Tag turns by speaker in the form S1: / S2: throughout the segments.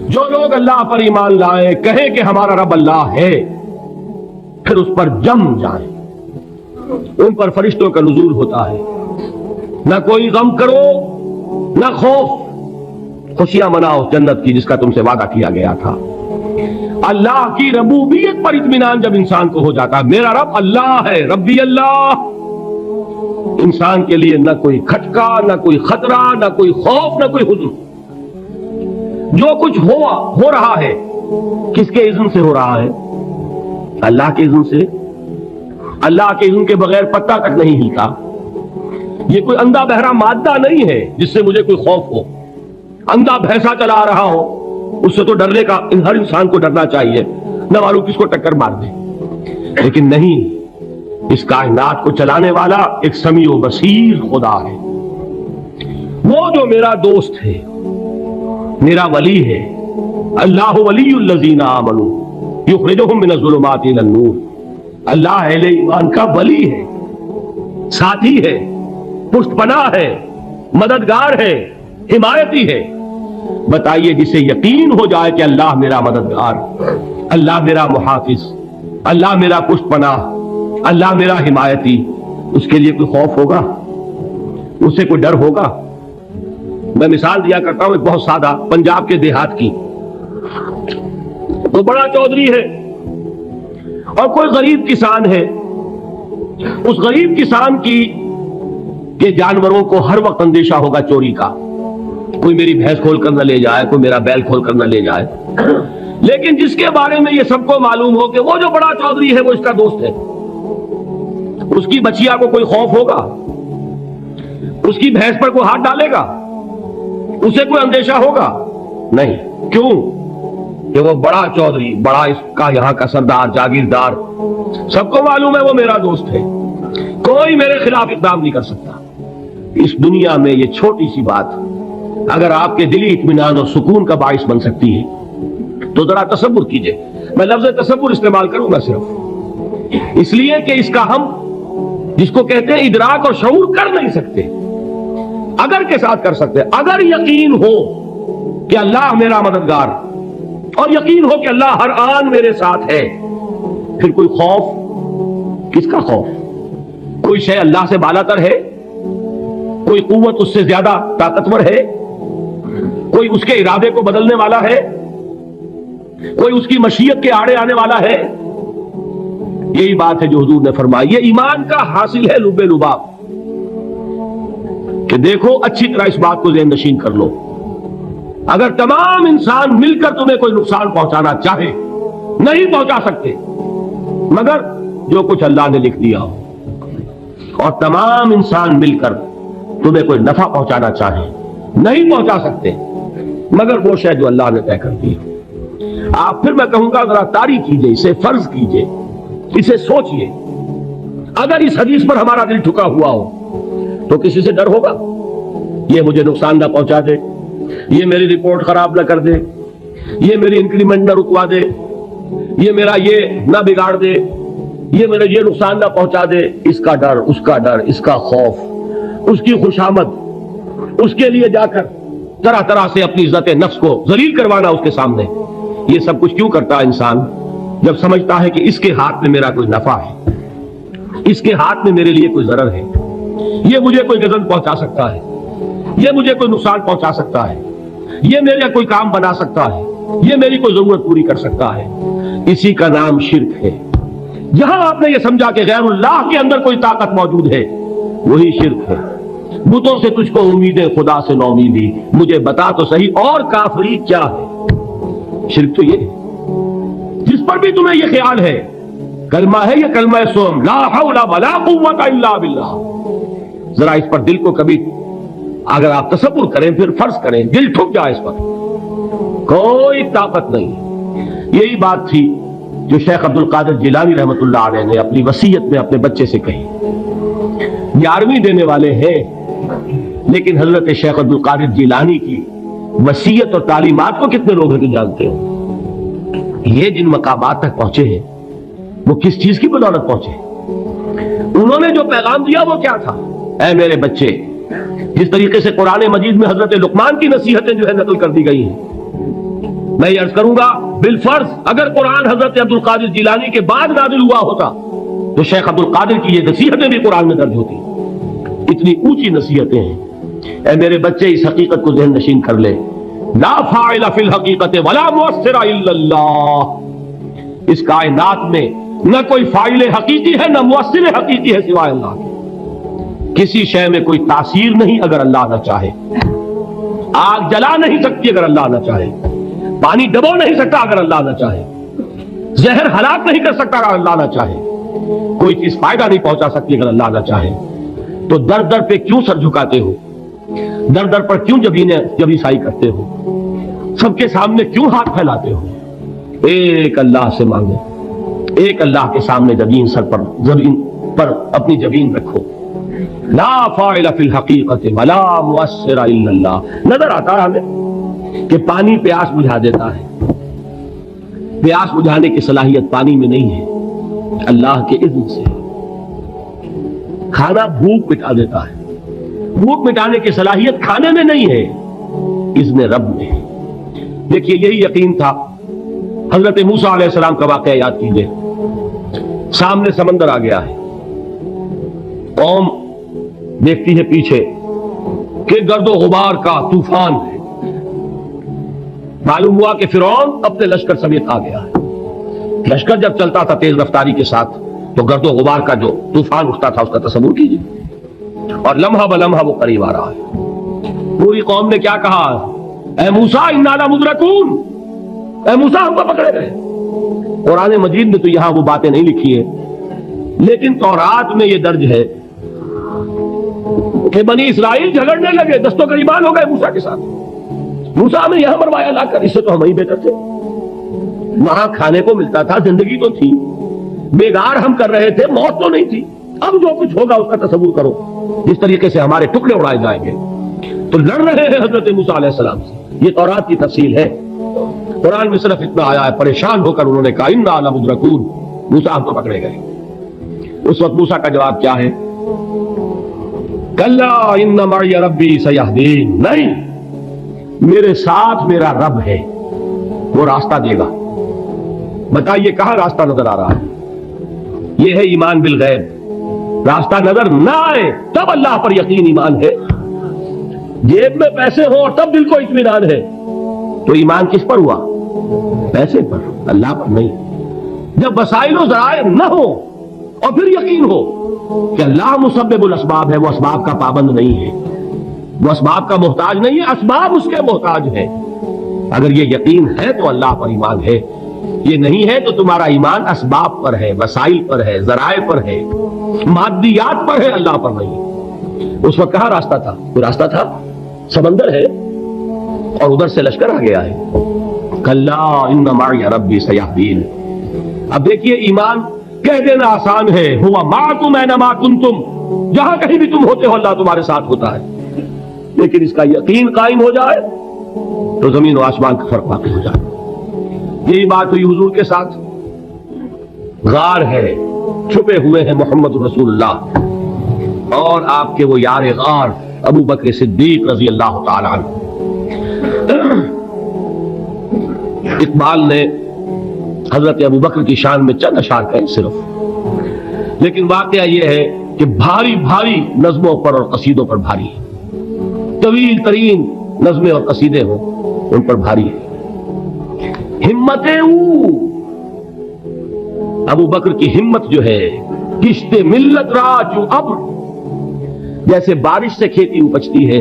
S1: جو لوگ اللہ پر ایمان لائیں کہیں کہ ہمارا رب اللہ ہے، پھر اس پر جم جائیں، ان پر فرشتوں کا نزول ہوتا ہے، نہ کوئی غم کرو نہ خوف، خوشیاں مناؤ جنت کی جس کا تم سے وعدہ کیا گیا تھا۔ اللہ کی ربوبیت پر اطمینان جب انسان کو ہو جاتا ہے، میرا رب اللہ ہے، ربی اللہ، انسان کے لیے نہ کوئی کھٹکا، نہ کوئی خطرہ، نہ کوئی خوف، نہ کوئی حزن۔ جو کچھ ہو رہا ہے کس کے اذن سے ہو رہا ہے؟ اللہ کے اذن سے۔ اللہ کے اذن کے بغیر پتہ تک نہیں ہلتا۔ یہ کوئی اندھا بہرا مادہ نہیں ہے جس سے مجھے کوئی خوف ہو۔ اندھا بھینسا چلا رہا ہو اس سے تو ڈرنے کا ہر انسان کو ڈرنا چاہیے، نہ معلوم کس کو ٹکر مار دے، لیکن نہیں، اس کائنات کو چلانے والا ایک سمیع و بصیر خدا ہے، وہ جو میرا دوست ہے، میرا ولی ہے۔ اللہ ولی الذین آمنوا یخرجہم من الظلمات الی النور۔ اللہ اہل ایمان کا ولی ہے، ساتھی ہے، پشت پناہ ہے، مددگار ہے، حمایتی ہے۔ بتائیے جسے یقین ہو جائے کہ اللہ میرا مددگار، اللہ میرا محافظ، اللہ میرا پشت پناہ، اللہ میرا حمایتی، اس کے لیے کوئی خوف ہوگا؟ اسے کوئی ڈر ہوگا؟ میں مثال دیا کرتا ہوں ایک بہت سادہ پنجاب کے دیہات کی۔ وہ بڑا چودھری ہے اور کوئی غریب کسان ہے۔ اس غریب کسان کے جانوروں کو ہر وقت اندیشہ ہوگا چوری کا، کوئی میری بھینس کھول کر نہ لے جائے، کوئی میرا بیل کھول کر نہ لے جائے۔ لیکن جس کے بارے میں یہ سب کو معلوم ہو کہ وہ جو بڑا چودھری ہے وہ اس کا دوست ہے، اس کی بچیا کو کوئی خوف ہوگا؟ اس کی بھینس پر کوئی ہاتھ ڈالے گا؟ اسے کوئی اندیشہ ہوگا؟ نہیں۔ کیوں؟ کہ وہ بڑا چودھری، بڑا اس کا یہاں کا سردار، جاگیردار، سب کو معلوم ہے وہ میرا دوست ہے، کوئی میرے خلاف اقدام نہیں کر سکتا۔ اس دنیا میں یہ چھوٹی سی بات اگر آپ کے دلی اطمینان اور سکون کا باعث بن سکتی ہے تو ذرا تصور کیجئے۔ میں لفظ تصور استعمال کروں گا صرف اس لیے کہ اس کا ہم جس کو کہتے ہیں ادراک اور شعور کر نہیں سکتے، اگر کے ساتھ کر سکتے۔ اگر یقین ہو کہ اللہ میرا مددگار اور یقین ہو کہ اللہ ہر آن میرے ساتھ ہے، پھر کوئی خوف؟ کس کا خوف؟ کوئی شے اللہ سے بالا تر ہے؟ کوئی قوت اس سے زیادہ طاقتور ہے؟ کوئی اس کے ارادے کو بدلنے والا ہے؟ کوئی اس کی مشیت کے آڑے آنے والا ہے؟ یہی بات ہے جو حضور نے فرمائی۔ یہ ایمان کا حاصل ہے لب لباب، کہ دیکھو اچھی طرح اس بات کو ذہن نشین کر لو، اگر تمام انسان مل کر تمہیں کوئی نقصان پہنچانا چاہے نہیں پہنچا سکتے مگر جو کچھ اللہ نے لکھ دیا ہو، اور تمام انسان مل کر تمہیں کوئی نفع پہنچانا چاہے نہیں پہنچا سکتے مگر وہ شے جو اللہ نے طے کر دی۔ آپ پھر میں کہوں گا ذرا طاری کیجئے، اسے فرض کیجئے، اسے سوچئے، اگر اس حدیث پر ہمارا دل ٹھکا ہوا ہو تو کسی سے ڈر ہوگا؟ یہ مجھے نقصان نہ پہنچا دے، یہ میری رپورٹ خراب نہ کر دے، یہ میری انکریمنٹ نہ رکوا دے، یہ میرا یہ نہ بگاڑ دے، یہ میرا یہ نقصان نہ پہنچا دے۔ اس کا ڈر، اس کا ڈر، اس کا خوف، اس کی خوشامد، اس کے لیے جا کر طرح طرح سے اپنی عزت نفس کو ذلیل کروانا اس کے سامنے، یہ سب کچھ کیوں کرتا ہے انسان؟ جب سمجھتا ہے کہ اس کے ہاتھ میں میرا کوئی نفع ہے، اس کے ہاتھ میں میرے لیے کوئی ضرر ہے، یہ مجھے کوئی غضب پہنچا سکتا ہے، یہ مجھے کوئی نقصان پہنچا سکتا ہے، یہ میرا کوئی کام بنا سکتا ہے، یہ میری کوئی ضرورت پوری کر سکتا ہے، اسی کا نام شرک ہے۔ جہاں آپ نے یہ سمجھا کہ غیر اللہ کے اندر کوئی طاقت موجود ہے وہی شرک ہے۔ بتوں سے تجھ کو امیدیں، خدا سے نو امیدی، مجھے بتا تو صحیح اور کافری کیا ہے؟ شرک تو یہ ہے جس پر بھی تمہیں یہ خیال ہے کلمہ ہے، یہ کلمہ سوم لا حول ولا قوت الا باللہ، ذرا اس پر دل کو کبھی اگر آپ تصور کریں، پھر فرض کریں، دل ٹھک جائے، اس پر کوئی طاقت نہیں۔ یہی بات تھی جو شیخ عبد القادر جیلانی رحمۃ اللہ علیہ نے اپنی وصیت میں اپنے بچے سے کہی۔ 11ویں دینے والے ہیں لیکن حضرت شیخ عبد القادر جیلانی کی وصیت اور تعلیمات کو کتنے لوگ ہیں جانتے ہو؟ یہ جن مقامات تک پہنچے ہیں وہ کس چیز کی بدولت پہنچے؟ انہوں نے جو پیغام دیا وہ کیا تھا؟ اے میرے بچے، جس طریقے سے قرآن مجید میں حضرت لقمان کی نصیحتیں جو ہے نقل کر دی گئی ہیں، میں یہ عرض کروں گا بالفرض اگر قرآن حضرت عبد القادر جیلانی کے بعد نازل ہوا ہوتا تو شیخ عبد القادر کی یہ نصیحتیں بھی قرآن میں درج ہوتی. اتنی اونچی نصیحتیں ہیں. اے میرے بچے اس حقیقت کو ذہن نشین کر لے, لا فاعل فی الحقیقت ولا مؤثر الا اللہ. اس کائنات میں نہ کوئی فاعل حقیقی ہے نہ مؤثر حقیقی ہے سوائے اللہ کے. کسی شے میں کوئی تاثیر نہیں اگر اللہ نہ چاہے. آگ جلا نہیں سکتی اگر اللہ نہ چاہے. پانی ڈبو نہیں سکتا اگر اللہ نہ چاہے. زہر ہلاک نہیں کر سکتا اگر اللہ نہ چاہے. کوئی چیز فائدہ نہیں پہنچا سکتی اگر اللہ نہ چاہے. تو در در پہ کیوں سر جھکاتے ہو؟ در در پر کیوں جبیں سائی کرتے ہو؟ سب کے سامنے کیوں ہاتھ پھیلاتے ہو؟ ایک اللہ سے مانگو, ایک اللہ کے سامنے زمین پر اپنی جبین رکھو. لا فاعل فی الحقیقت ولا مؤثر الا اللہ. نظر آتا ہے ہمیں کہ پانی پیاس بجھا دیتا ہے. پیاس بجھانے کی صلاحیت پانی میں نہیں ہے, اللہ کے اذن سے. کھانا بھوک مٹا دیتا ہے, بھوک مٹانے کی صلاحیت کھانے میں نہیں ہے, اذن رب میں. دیکھیے یہی یقین تھا. حضرت موسیٰ علیہ السلام کا واقعہ یاد کیجئے. سامنے سمندر آ گیا ہے, قوم دیکھتی ہے پیچھے کہ گرد و غبار کا طوفان ہے. معلوم ہوا کہ فرعون اپنے لشکر سمیت آ گیا ہے. لشکر جب چلتا تھا تیز رفتاری کے ساتھ تو گرد و غبار کا جو طوفان اٹھتا تھا اس کا تصور کیجیے, اور لمحہ بلمحہ وہ قریب آ رہا ہے. پوری قوم نے کیا کہا؟ اے موسیٰ انا لمدرکون, اے موسیٰ ہم کو پکڑے گئے. قرآن مجید میں تو یہاں وہ باتیں نہیں لکھی ہے, لیکن تورات میں یہ درج ہے کہ بنی اسرائیل جھگڑنے لگے, دست و گریبان ہو گئے موسیٰ کے ساتھ. موسیٰ نے یہاں مروایا لا کر, اس سے تو ہم ہی بہتر تھے. وہاں کھانے کو ملتا تھا, زندگی تو تھی, بیگار ہم کر رہے تھے, موت تو نہیں تھی. اب جو کچھ ہوگا اس کا تصور کرو, جس طریقے سے ہمارے ٹکڑے اڑائے جائیں گے. تو لڑ رہے ہیں حضرت موسیٰ علیہ السلام سے. یہ تورات کی تفصیل ہے. قرآن میں صرف اتنا آیا ہے, پریشان ہو کر انہوں نے کہا انا لمدرکون, موسیٰ ہم تو پکڑے گئے. اس وقت موسیٰ کا جواب کیا ہے؟ کلا ان معی ربی سیہدین. نہیں, میرے ساتھ میرا رب ہے, وہ راستہ دے گا. بتائیے کہاں راستہ نظر آ رہا ہے؟ یہ ہے ایمان بالغیب. راستہ نظر نہ آئے تب اللہ پر یقین ایمان ہے. جیب میں پیسے ہوں اور تب دل کو اطمینان ہے تو ایمان کس پر ہوا؟ پیسے پر, اللہ پر نہیں. جب وسائل و ذرائع نہ ہو اور پھر یقین ہو کہ اللہ مسبب الاسباب ہے, وہ اسباب کا پابند نہیں ہے, وہ اسباب کا محتاج نہیں ہے, اسباب اس کے محتاج ہے. اگر یہ یقین ہے تو اللہ پر ایمان ہے. یہ نہیں ہے تو تمہارا ایمان اسباب پر ہے, وسائل پر ہے, ذرائع پر ہے, مادیات پر ہے, اللہ پر نہیں. اس وقت کہاں راستہ تھا؟ کوئی راستہ تھا؟ سمندر ہے اور ادھر سے لشکر آ گیا ہے. کلا ان معی ربی سیہدین. اب دیکھیے ایمان کہہ دینا آسان ہے, ہوا معکم اینما کنتم, جہاں کہیں بھی تم ہوتے ہو اللہ تمہارے ساتھ ہوتا ہے. لیکن اس کا یقین قائم ہو جائے تو زمین و آسمان کا فرق واقع ہو جائے. یہی بات ہوئی حضور کے ساتھ. غار ہے, چھپے ہوئے ہیں محمد رسول اللہ اور آپ کے وہ یار غار ابو بکر صدیق رضی اللہ تعالی عنہ. اقبال نے حضرت ابو بکر کی شان میں چند اشعار کہیں صرف, لیکن واقعہ یہ ہے کہ بھاری بھاری نظموں پر اور قصیدوں پر بھاری ہے. طویل ترین نظمیں اور قصیدے ہوں ان پر بھاری ہے. ہمتیں ابو بکر کی ہمت جو ہے, کشت ملت را جو ابر, جیسے بارش سے کھیتی اپجتی ہے,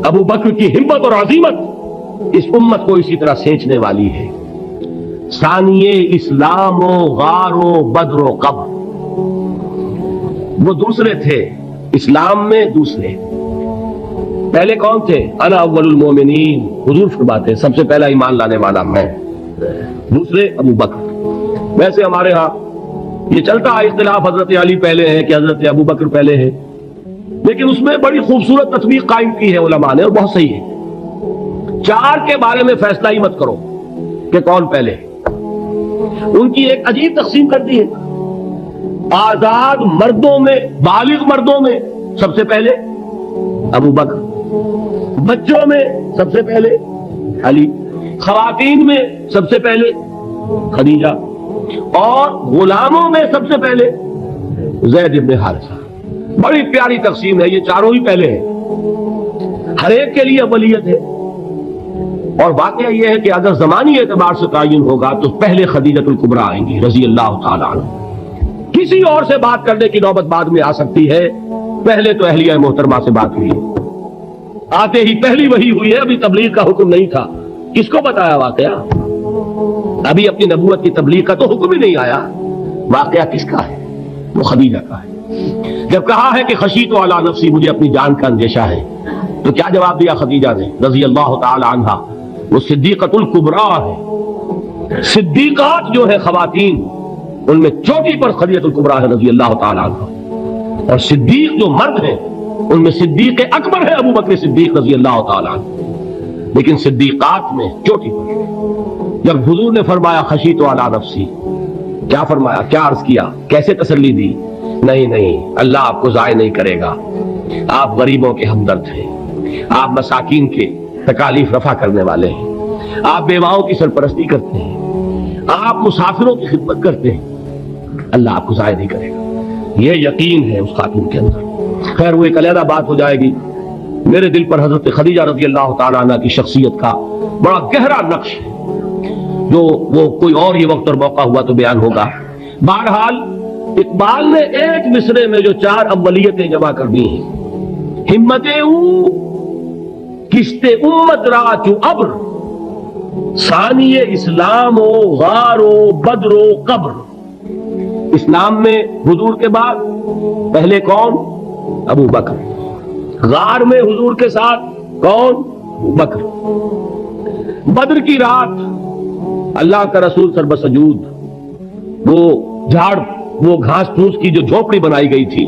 S1: ابو بکر کی ہمت اور عظیمت اس امت کو اسی طرح سینچنے والی ہے. ثانیے اسلام و غار و بدر و قبر, وہ دوسرے تھے اسلام میں, دوسرے. پہلے کون تھے؟ انا اول المومنین, حضور فرماتے ہیں سب سے پہلا ایمان لانے والا میں. دوسرے ابو بکر. ویسے ہمارے ہاں یہ چلتا ہے اختلاف, حضرت علی پہلے ہیں کہ حضرت ابو بکر پہلے ہیں, لیکن اس میں بڑی خوبصورت تطبیق قائم کی ہے علماء نے اور بہت صحیح ہے. چار کے بارے میں فیصلہ ہی مت کرو کہ کون پہلے. ان کی ایک عجیب تقسیم کر دی ہے. آزاد مردوں میں, بالغ مردوں میں سب سے پہلے ابو بکر, بچوں میں سب سے پہلے علی, خواتین میں سب سے پہلے خدیجہ، اور غلاموں میں سب سے پہلے زید ابن حارثہ۔ بڑی پیاری تقسیم ہے، یہ چاروں ہی پہلے ہیں، ہر ایک کے لیے اولیت ہے۔ اور واقعہ یہ ہے کہ اگر زمانی اعتبار سے تعین ہوگا تو پہلے خدیجۃ الکبریٰ آئیں گی رضی اللہ تعالی عنہ۔ کسی اور سے بات کرنے کی نوبت بعد میں آ سکتی ہے، پہلے تو اہلیہ محترمہ سے بات ہوئی ہے، آتے ہی پہلی وحی ہوئی ہے، ابھی تبلیغ کا حکم نہیں تھا۔ کس کو بتایا واقعہ؟ ابھی اپنی نبوت کی تبلیغ کا تو حکم ہی نہیں آیا۔ واقعہ کس کا ہے؟ وہ خدیجہ کا ہے۔ جب کہا ہے کہ خشیت علی نفسی، مجھے اپنی جان کا اندیشہ ہے، تو کیا جواب دیا خدیجہ نے رضی اللہ تعالی عنہا؟ وہ صدیقۃ الکبریٰ ہے۔ صدیقات جو ہے خواتین، ان میں چوٹی پر خدیجۃ الکبریٰ ہے رضی اللہ تعالی عنہا، اور صدیق جو مرد ہیں ان میں صدیق اکبر ہے ابو بکر صدیق رضی اللہ تعالی عنہ، لیکن صدیقات میں چوٹی پر۔ جب حضور نے فرمایا خشیت علی نفسی، کیا فرمایا؟ کیا عرض کیا؟ کیسے تسلی دی؟ نہیں، اللہ آپ کو ضائع نہیں کرے گا، آپ غریبوں کے ہمدرد ہیں، آپ مساکین کے تکالیف رفع کرنے والے ہیں، آپ بیواؤں کی سرپرستی کرتے ہیں، آپ مسافروں کی خدمت کرتے ہیں، اللہ آپ کو ضائع نہیں کرے گا۔ یہ یقین ہے اس خاتون کے اندر۔ خیر وہ ایک علیحدہ بات ہو جائے گی۔ میرے دل پر حضرت خدیجہ رضی اللہ تعالیٰ عنہ کی شخصیت کا بڑا گہرا نقش ہے، جو وہ کوئی اور یہ وقت اور موقع ہوا تو بیان ہوگا۔ بہرحال اقبال نے ایک مصرے میں جو 4 اولیتیں جمع کر دی ہیں، ہمت او کشت امت را چو ابر، ثانی اسلام و غار و بدر و قبر۔ اسلام میں حضور کے بعد پہلے کون؟ ابو بکر۔ غار میں حضور کے ساتھ کون؟ ابو بکر۔ بدر کی رات اللہ کا رسول سربسجود وہ جھاڑ، وہ گھاس پھوس کی جو جھوپڑی بنائی گئی تھی،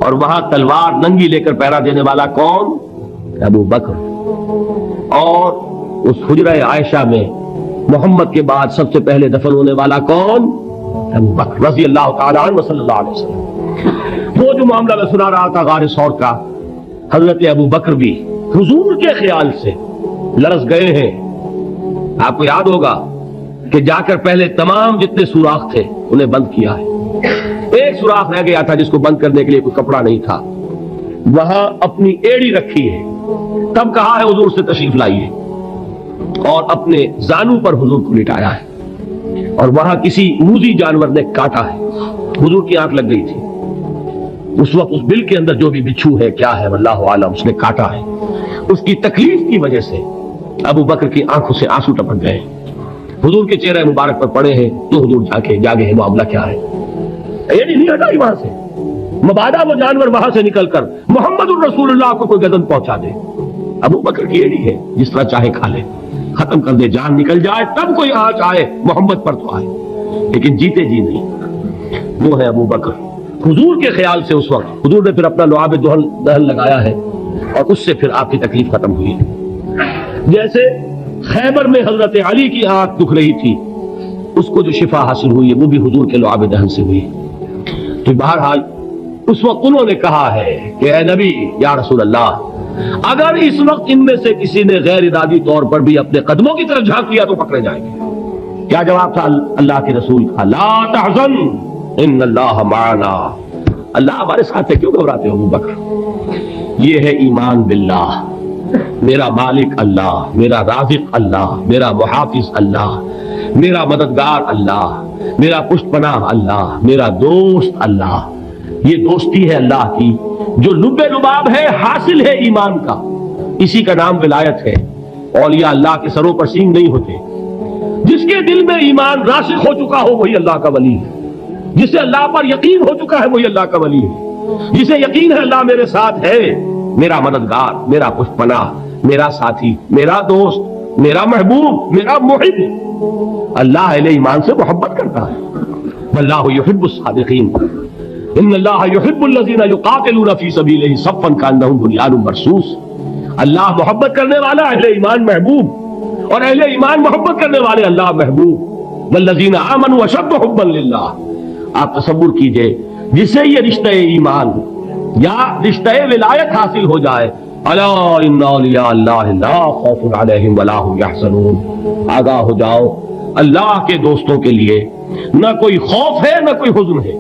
S1: اور وہاں تلوار ننگی لے کر پہرا دینے والا کون؟ ابو بکر۔ اور اس حجرہ عائشہ میں محمد کے بعد سب سے پہلے دفن ہونے والا کون؟ ابو بکر رضی اللہ تعالی عنہ صلی اللہ علیہ وسلم۔ وہ جو معاملہ میں سنا رہا تھا غار ثور کا، حضرت ابو بکر بھی حضور کے خیال سے لرز گئے ہیں۔ آپ کو یاد ہوگا کہ جا کر پہلے تمام جتنے سوراخ تھے انہیں بند کیا ہے، ایک سوراخ رہ گیا تھا جس کو بند کرنے کے لیے کوئی کپڑا نہیں تھا، وہاں اپنی ایڑی رکھی ہے، تب کہا ہے حضور سے تشریف لائیے، اور اپنے زانو پر حضور کو لٹایا ہے، اور وہاں کسی موذی جانور نے کاٹا ہے، حضور کی آنکھ لگ گئی تھی، اس وقت اس بل کے اندر جو بھی بچھو ہے کیا ہے واللہ عالم، اس نے کاٹا ہے، اس کی تکلیف کی وجہ سے ابو بکر کی آنکھوں سے آنسو ٹپک گئے، حضور کے چہرے مبارک پر پڑے ہیں، تو حضور جاگے ہیں، معاملہ کیا ہے؟ یہ نہیں ہٹائی وہاں سے، مبادا وہ جانور وہاں سے نکل کر محمد الرسول اللہ کو کوئی گردن پہنچا دے، ابو بکر کی ایڑی ہے، جس طرح چاہے کھا لے، ختم کر دے، جان نکل جائے تب کوئی آنچ آئے، محمد پر تو آئے، لیکن جیتے جی نہیں۔ وہ ہے ابو بکر۔ حضور کے خیال سے اس وقت حضور نے پھر اپنا لعاب دہن لگایا ہے، اور اس سے پھر آپ کی تکلیف ختم ہوئی ہے۔ جیسے خیبر میں حضرت علی کی آنکھ دکھ رہی تھی، اس کو جو شفا حاصل ہوئی ہے وہ بھی حضور کے لعاب دہن سے ہوئی۔ تو بہرحال اس وقت انہوں نے کہا ہے کہ اے نبی یا رسول اللہ، اگر اس وقت ان میں سے کسی نے غیر ارادی طور پر بھی اپنے قدموں کی طرف جھانک کیا تو پکڑے جائیں گے۔ کیا جواب تھا اللہ کے رسول کا؟ لا تحزن ان اللہ معنا، اللہ ہمارے ساتھ ہے، کیوں گھبراتے ہو ابو بکر؟ یہ ہے ایمان باللہ، میرا مالک اللہ، میرا رازق اللہ، میرا محافظ اللہ، میرا مددگار اللہ، میرا پشت پناہ اللہ، میرا دوست اللہ۔ یہ دوستی ہے اللہ کی جو لب لباب ہے، حاصل ہے ایمان کا، اسی کا نام ولایت ہے۔ اولیاء اللہ کے سروں پر سینگ نہیں ہوتے، جس کے دل میں ایمان راسخ ہو چکا ہو وہی اللہ کا ولی ہے، جسے اللہ پر یقین ہو چکا ہے وہی اللہ کا ولی ہے، جسے یقین ہے اللہ میرے ساتھ ہے، میرا مددگار، میرا پشت پناہ، میرا ساتھی، میرا دوست، میرا محبوب، میرا محب۔ اللہ اہل ایمان سے محبت کرتا ہے۔ واللہ یحب الصادقین، ان اللہ یحب الذین یقاتلون فی سبیلہ صفا کانہم بنیان مرصوص۔ اللہ محبت کرنے والا، اہل ایمان محبوب، اور اہل ایمان محبت کرنے والے اللہ محبوب۔ والذین آمنوا اشد حبا للہ۔ آپ تصور کیجئے جسے یہ رشتہ ایمان یا رشتہ ولایت حاصل ہو جائے الا ان اولیاء اللہ لا خوف علیہم ولا هم یحزنون، آگاہ ہو جاؤ، اللہ کے دوستوں کے لیے نہ کوئی خوف ہے نہ کوئی حزن ہے۔